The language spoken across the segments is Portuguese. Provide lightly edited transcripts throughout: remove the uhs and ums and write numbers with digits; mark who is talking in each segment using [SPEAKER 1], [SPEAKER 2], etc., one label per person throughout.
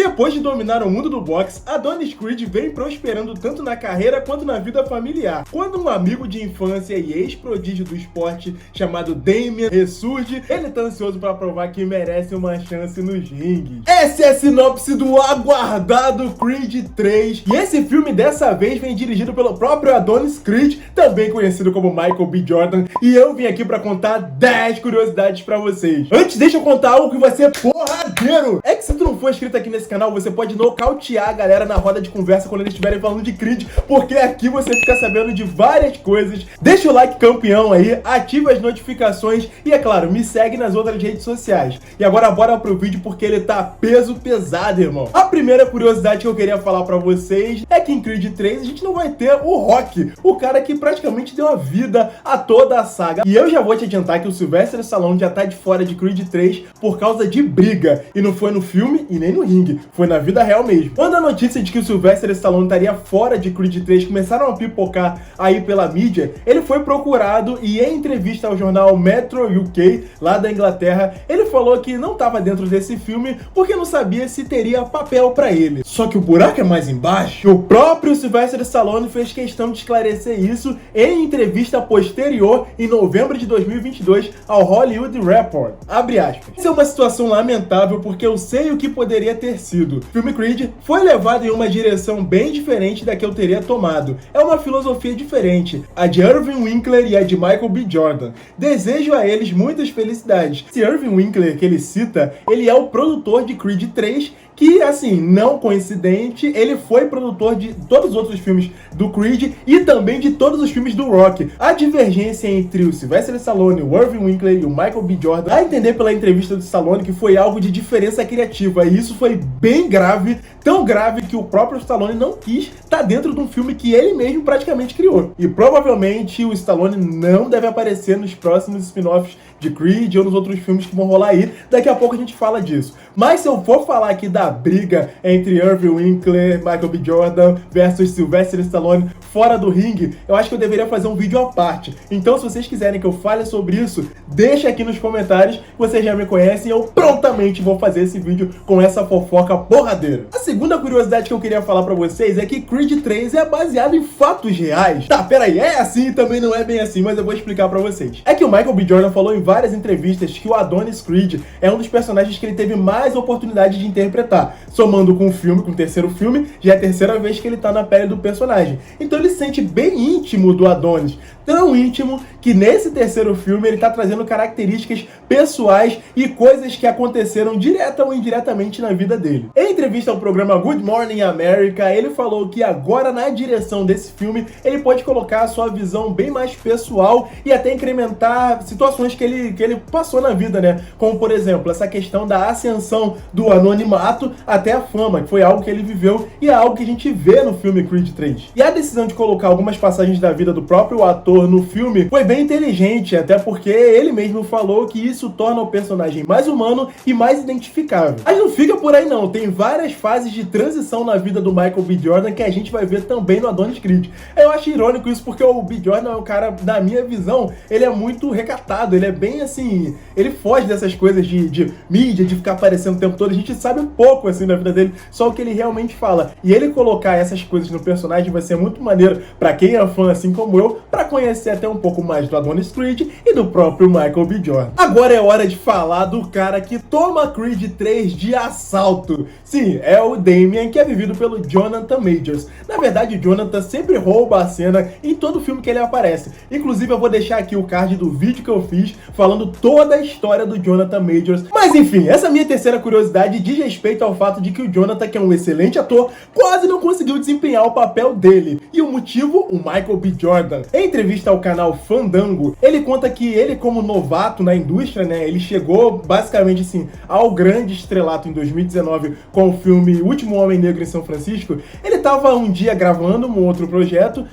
[SPEAKER 1] Depois de dominar o mundo do boxe, Adonis Creed vem prosperando tanto na carreira quanto na vida familiar. Quando um amigo de infância e ex-prodígio do esporte chamado Damian ressurge, ele tá ansioso para provar que merece uma chance nos ringues. Essa é a sinopse do aguardado Creed 3, e esse filme dessa vez vem dirigido pelo próprio Adonis Creed, também conhecido como Michael B. Jordan, e eu vim aqui para contar 10 curiosidades para vocês. Antes, deixa eu contar algo que vai ser porradeiro. É que se tu não for inscrito aqui nesse canal, você pode nocautear a galera na roda de conversa quando eles estiverem falando de Creed, porque aqui você fica sabendo de várias coisas. Deixa o like campeão aí, ativa as notificações e, é claro, me segue nas outras redes sociais. E agora bora pro vídeo porque ele tá peso pesado, irmão. A primeira curiosidade que eu queria falar pra vocês é que em Creed 3 a gente não vai ter o Rock, o cara que praticamente deu a vida a toda a saga. E eu já vou te adiantar que o Sylvester Stallone já tá de fora de Creed 3 por causa de briga. E não foi no filme e nem no ringue, foi na vida real mesmo. Quando a notícia de que o Sylvester Stallone estaria fora de Creed 3 começaram a pipocar aí pela mídia, ele foi procurado e em entrevista ao jornal Metro UK, lá da Inglaterra, ele falou que não estava dentro desse filme porque não sabia se teria papel pra ele. Só que o buraco é mais embaixo. O próprio Sylvester Stallone fez questão de esclarecer isso em entrevista posterior em novembro de 2022 ao Hollywood Report. Abre aspas. Isso é uma situação lamentável porque eu sei o que poderia ter sido. O filme Creed foi levado em uma direção bem diferente da que eu teria tomado. É uma filosofia diferente, a de Irving Winkler e a de Michael B. Jordan. Desejo a eles muitas felicidades. Esse Irving Winkler que ele cita, ele é o produtor de Creed 3, que, assim, não coincidente, ele foi produtor de todos os outros filmes do Creed e também de todos os filmes do Rock. A divergência entre o Sylvester Stallone, o Irving Winkler e o Michael B. Jordan, dá a entender pela entrevista do Stallone que foi algo de diferença criativa, e isso foi bem grave, tão grave que o próprio Stallone não quis estar dentro de um filme que ele mesmo praticamente criou. E provavelmente o Stallone não deve aparecer nos próximos spin-offs de Creed ou nos outros filmes que vão rolar aí. Daqui a pouco a gente fala disso. Mas se eu for falar aqui da briga entre Irving Winkler, Michael B. Jordan versus Sylvester Stallone fora do ringue, eu acho que eu deveria fazer um vídeo à parte. Então, se vocês quiserem que eu fale sobre isso, deixa aqui nos comentários, vocês já me conhecem, eu prontamente vou fazer esse vídeo com essa fofoca porradeira. A segunda curiosidade que eu queria falar pra vocês é que Creed 3 é baseado em fatos reais. Tá, peraí, é assim, também não é bem assim, mas eu vou explicar pra vocês. É que o Michael B. Jordan falou em várias entrevistas que o Adonis Creed é um dos personagens que ele teve mais oportunidade de interpretar. Somando com o filme, com o terceiro filme, já é a terceira vez que ele tá na pele do personagem. Então ele se sente bem íntimo do Adonis. Tão íntimo que nesse terceiro filme ele tá trazendo características pessoais e coisas que aconteceram direta ou indiretamente na vida dele. Em entrevista ao programa Good Morning America, ele falou que agora na direção desse filme ele pode colocar a sua visão bem mais pessoal e até incrementar situações que ele passou na vida, né? Como, por exemplo, essa questão da ascensão do anonimato até a fama, que foi algo que ele viveu e é algo que a gente vê no filme Creed 3. E a decisão de colocar algumas passagens da vida do próprio ator no filme foi bem inteligente, até porque ele mesmo falou que isso torna o personagem mais humano e mais identificável. Mas não fica por aí não, tem várias fases de transição na vida do Michael B. Jordan que a gente vai ver também no Adonis Creed. Eu acho irônico isso porque o B. Jordan é um cara, na minha visão, ele é muito recatado, ele é bem assim, ele foge dessas coisas de mídia, de ficar aparecendo o tempo todo, a gente sabe um pouco assim da vida dele, só o que ele realmente fala. E ele colocar essas coisas no personagem vai ser muito maneiro pra quem é fã assim como eu, pra conhecer até um pouco mais do Adonis Creed e do próprio Michael B. Jordan. Agora é hora de falar do cara que toma Creed 3 de assalto. Sim, é o Damian, que é vivido pelo Jonathan Majors. Na verdade, o Jonathan sempre rouba a cena em todo filme que ele aparece. Inclusive, eu vou deixar aqui o card do vídeo que eu fiz falando toda a história do Jonathan Majors. Mas enfim, essa minha terceira curiosidade diz respeito ao fato de que o Jonathan, que é um excelente ator, quase não conseguiu desempenhar o papel dele. E o motivo? O Michael B. Jordan. Em entrevista ao canal Fandango, ele conta que ele, como novato na indústria, né, ele chegou basicamente assim ao grande estrelato em 2019 com o filme Último Homem Negro em São Francisco. Ele estava um dia gravando um outro projeto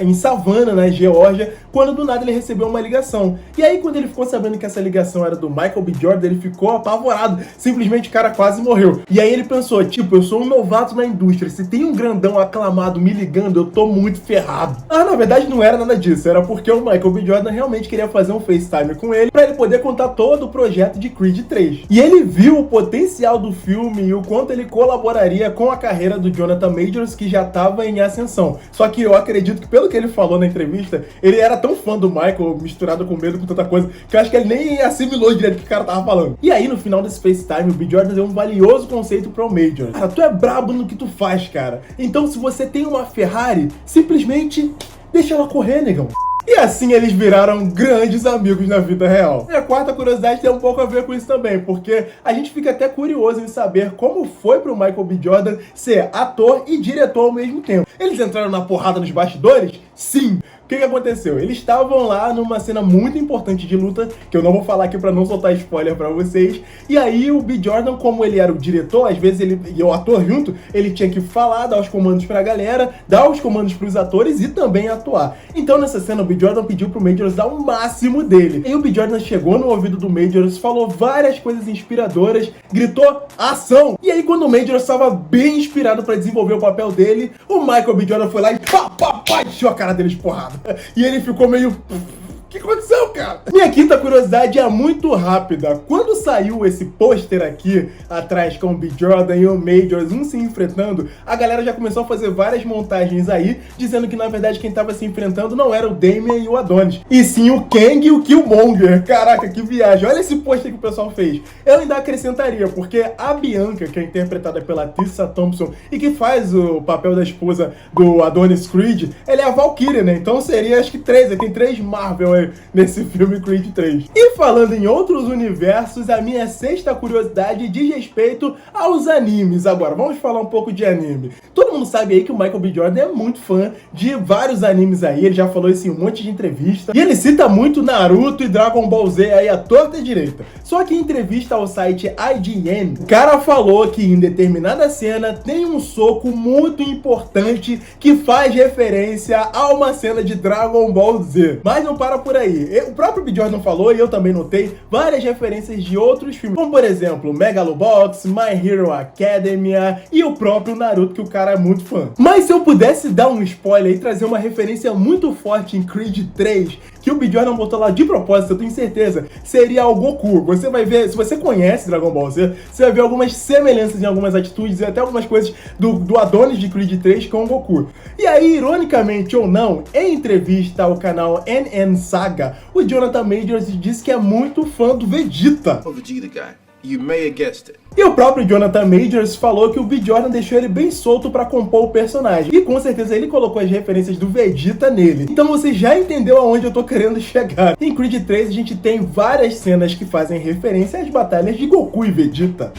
[SPEAKER 1] em Savannah, na Geórgia, quando do nada ele recebeu uma ligação. E aí, quando ele ficou sabendo que essa ligação era do Michael B. Jordan, ele ficou apavorado. Simplesmente o cara quase morreu. E aí ele pensou, tipo, eu sou um novato na indústria, se tem um grandão aclamado me ligando, eu tô muito ferrado. Ah, na verdade não era nada disso. isso? Era porque o Michael B. Jordan realmente queria fazer um FaceTime com ele pra ele poder contar todo o projeto de Creed 3. E ele viu o potencial do filme e o quanto ele colaboraria com a carreira do Jonathan Majors, que já estava em ascensão. Só que eu acredito que, pelo que ele falou na entrevista, ele era tão fã do Michael, misturado com medo, com tanta coisa, que eu acho que ele nem assimilou direito o que o cara tava falando. E aí, no final desse FaceTime, o B. Jordan deu um valioso conceito pro Majors. Cara, tu é brabo no que tu faz, cara. Então, se você tem uma Ferrari, simplesmente deixa ela correr, negão. E assim eles viraram grandes amigos na vida real. E a quarta curiosidade tem um pouco a ver com isso também, porque a gente fica até curioso em saber como foi pro Michael B. Jordan ser ator e diretor ao mesmo tempo. Eles entraram na porrada nos bastidores? Sim! O que aconteceu? Eles estavam lá numa cena muito importante de luta, que eu não vou falar aqui pra não soltar spoiler pra vocês, e aí o B. Jordan, como ele era o diretor, às vezes ele e o ator junto, ele tinha que falar, dar os comandos pra galera, dar os comandos pros atores e também atuar. Então nessa cena o B. Jordan pediu pro Majors dar o máximo dele. E o B. Jordan chegou no ouvido do Majors, falou várias coisas inspiradoras, gritou ação! E aí quando o Majors estava bem inspirado pra desenvolver o papel dele, o Michael B. Jordan foi lá e encheu a cara dele de porrada. E ele ficou meio... O que aconteceu, cara? Minha quinta curiosidade é muito rápida. Quando saiu esse pôster aqui atrás com o B. Jordan e o Majors, um se enfrentando, a galera já começou a fazer várias montagens aí, dizendo que na verdade quem tava se enfrentando não era o Damian e o Adonis, e sim o Kang e o Killmonger. Caraca, que viagem. Olha esse pôster que o pessoal fez. Eu ainda acrescentaria, porque a Bianca, que é interpretada pela Tessa Thompson e que faz o papel da esposa do Adonis Creed, ela é a Valkyria, né? Então seria, acho que tem três Marvel aí nesse filme Creed 3. E falando em outros universos, a minha sexta curiosidade diz respeito aos animes. Agora, vamos falar um pouco de anime. Todo mundo sabe aí que o Michael B. Jordan é muito fã de vários animes aí, ele já falou isso em um monte de entrevista, e ele cita muito Naruto e Dragon Ball Z aí à torta e direita. Só que em entrevista ao site IGN, o cara falou que em determinada cena tem um soco muito importante que faz referência a uma cena de Dragon Ball Z. Mas não para por aí. O próprio B. Jordan falou, e eu também notei, várias referências de outros filmes, como por exemplo, Megalobox, My Hero Academia e o próprio Naruto, que o cara é muito fã. Mas se eu pudesse dar um spoiler e trazer uma referência muito forte em Creed 3, que o B. Jordan botou lá de propósito, eu tenho certeza, seria o Goku. Você vai ver, se você conhece Dragon Ball Z, você vai ver algumas semelhanças em algumas atitudes e até algumas coisas do Adonis de Creed 3 com o Goku. E aí, ironicamente ou não, em entrevista ao canal NN Saga, o Jonathan Majors disse que é muito fã do Vegeta.
[SPEAKER 2] Oh, Vegeta guy. You may have guessed it.
[SPEAKER 1] E o próprio Jonathan Majors falou que o B. Jordan deixou ele bem solto pra compor o personagem. E com certeza ele colocou as referências do Vegeta nele. Então você já entendeu aonde eu tô querendo chegar. Em Creed 3 a gente tem várias cenas que fazem referência às batalhas de Goku e Vegeta.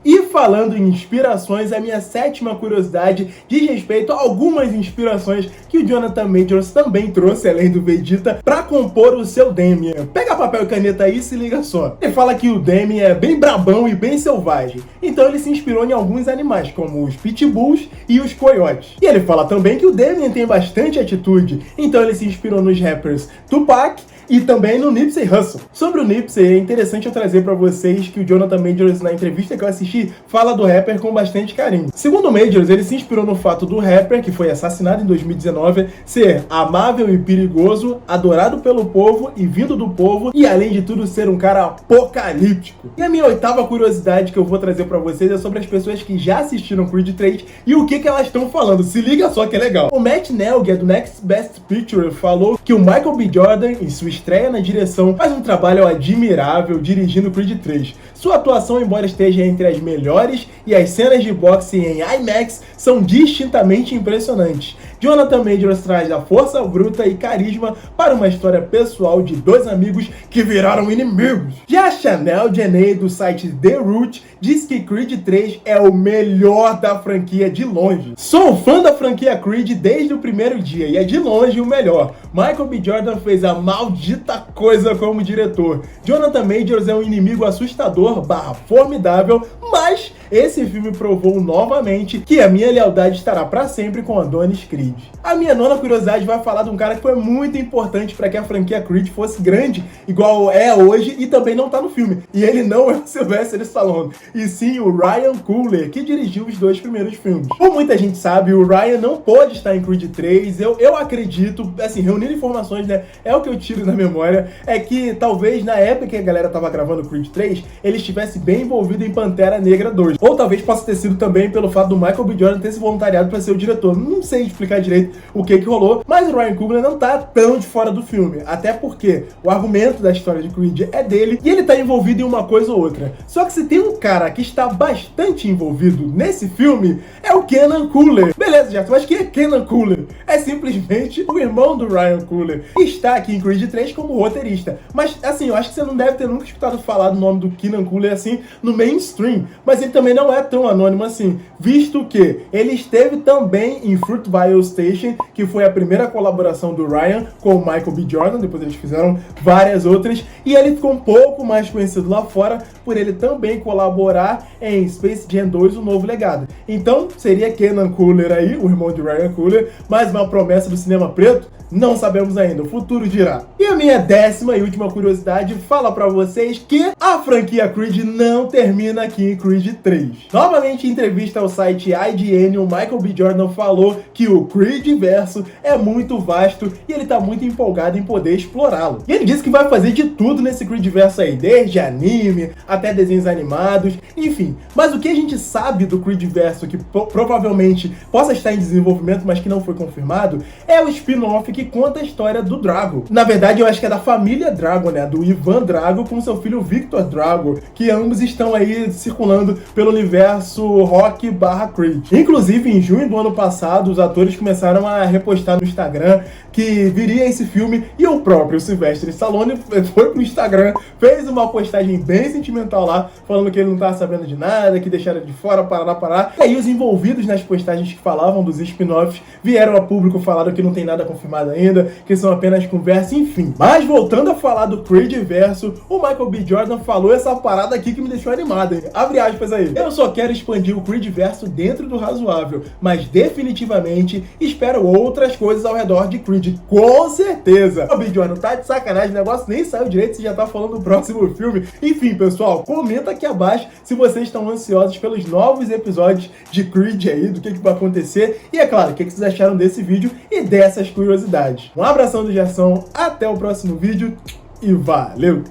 [SPEAKER 1] E falando em inspirações, a minha sétima curiosidade diz respeito a algumas inspirações que o Jonathan Majors também trouxe, além do Vegeta, pra compor o seu Damian. Pega papel e caneta aí e se liga só. Ele fala que o Damian é bem brabão e bem selvagem, então ele se inspirou em alguns animais, como os pitbulls e os coiotes. E ele fala também que o Damian tem bastante atitude, então ele se inspirou nos rappers Tupac e também no Nipsey Hussle. Sobre o Nipsey, é interessante eu trazer pra vocês que o Jonathan Majors, na entrevista que eu assisti, fala do rapper com bastante carinho. Segundo o Majors, ele se inspirou no fato do rapper, que foi assassinado em 2019, ser amável e perigoso, adorado pelo povo e vindo do povo, e além de tudo ser um cara apocalíptico. E a minha oitava curiosidade que eu vou trazer pra vocês é sobre as pessoas que já assistiram Creed 3 e o que elas estão falando. Se liga só que é legal. O Matt Nelga, do Next Best Picture, falou que o Michael B. Jordan, em sua estreia na direção, faz um trabalho admirável dirigindo Creed 3. Sua atuação, embora esteja entre as melhores, e as cenas de boxe em IMAX são distintamente impressionantes. Jonathan Majors traz a força bruta e carisma para uma história pessoal de dois amigos que viraram inimigos. Já Chanel Janae, do site The Root, diz que Creed 3 é o melhor da franquia de longe. Sou fã da franquia Creed desde o primeiro dia e é de longe o melhor. Michael B. Jordan fez a maldita coisa como diretor. Jonathan Majors é um inimigo assustador / formidável, mas esse filme provou novamente que a minha lealdade estará para sempre com Adonis Creed. Creed. A minha nona curiosidade vai falar de um cara que foi muito importante para que a franquia Creed fosse grande, igual é hoje, e também não tá no filme. E ele não é o Sylvester Stallone, e sim o Ryan Coogler, que dirigiu os 2 primeiros filmes. Como muita gente sabe, o Ryan não pôde estar em Creed 3. Eu acredito, assim, reunindo informações, né, é o que eu tiro da memória, é que talvez na época que a galera tava gravando Creed 3, ele estivesse bem envolvido em Pantera Negra 2. Ou talvez possa ter sido também pelo fato do Michael B. Jordan ter se voluntariado para ser o diretor. Não sei explicar direito o que rolou, mas o Ryan Coogler não tá tão de fora do filme, até porque o argumento da história de Creed é dele e ele tá envolvido em uma coisa ou outra. Só que se tem um cara que está bastante envolvido nesse filme, é o Kenan Coogler. Beleza, Gerson, mas quem é Kenan Coogler? É simplesmente o irmão do Ryan Coogler, que está aqui em Creed 3 como roteirista. Mas, assim, eu acho que você não deve ter nunca escutado falar do nome do Kenan Coogler, assim, no mainstream. Mas ele também não é tão anônimo assim, visto que ele esteve também em Fruitvale Station, que foi a primeira colaboração do Ryan com o Michael B. Jordan, depois eles fizeram várias outras, e ele ficou um pouco mais conhecido lá fora por ele também colaborar em Space Jam 2, O Novo Legado. Então, seria Kenan Coogler aí, o irmão de Ryan Coogler, mais uma promessa do cinema preto? Não sabemos ainda, o futuro dirá. E a minha 10ª e última curiosidade fala pra vocês que a franquia Creed não termina aqui em Creed 3. Novamente, em entrevista ao site IGN, o Michael B. Jordan falou que o Creedverso é muito vasto e ele tá muito empolgado em poder explorá-lo. E ele disse que vai fazer de tudo nesse Creedverso aí, desde anime até desenhos animados, enfim. Mas o que a gente sabe do Creedverso que provavelmente possa estar em desenvolvimento, mas que não foi confirmado, é o spin-off que conta a história do Drago. Na verdade, eu acho que é da família Drago, né? Do Ivan Drago com seu filho Victor Drago, que ambos estão aí circulando pelo universo Rock/Creed. Inclusive, em junho do ano passado, os atores começaram a repostar no Instagram que viria esse filme, e o próprio Sylvester Stallone foi pro Instagram, fez uma postagem bem sentimental lá, falando que ele não tava sabendo de nada, que deixaram de fora, parar. E aí os envolvidos nas postagens que falavam dos spin-offs vieram a público, falaram que não tem nada confirmado ainda, que são apenas conversas, enfim. Mas voltando a falar do Creedverso, o Michael B. Jordan falou essa parada aqui que me deixou animado, hein? Abre aspas aí. Eu só quero expandir o Creedverso dentro do razoável, mas definitivamente espero outras coisas ao redor de Creed. Com certeza! O B. Jordan tá de sacanagem, o negócio nem saiu direito, você já tá falando do próximo filme. Enfim, pessoal, comenta aqui abaixo se vocês estão ansiosos pelos novos episódios de Creed aí, do que vai acontecer. E é claro, o que vocês acharam desse vídeo e dessas curiosidades. Um abração do Gerson, até o próximo vídeo e valeu!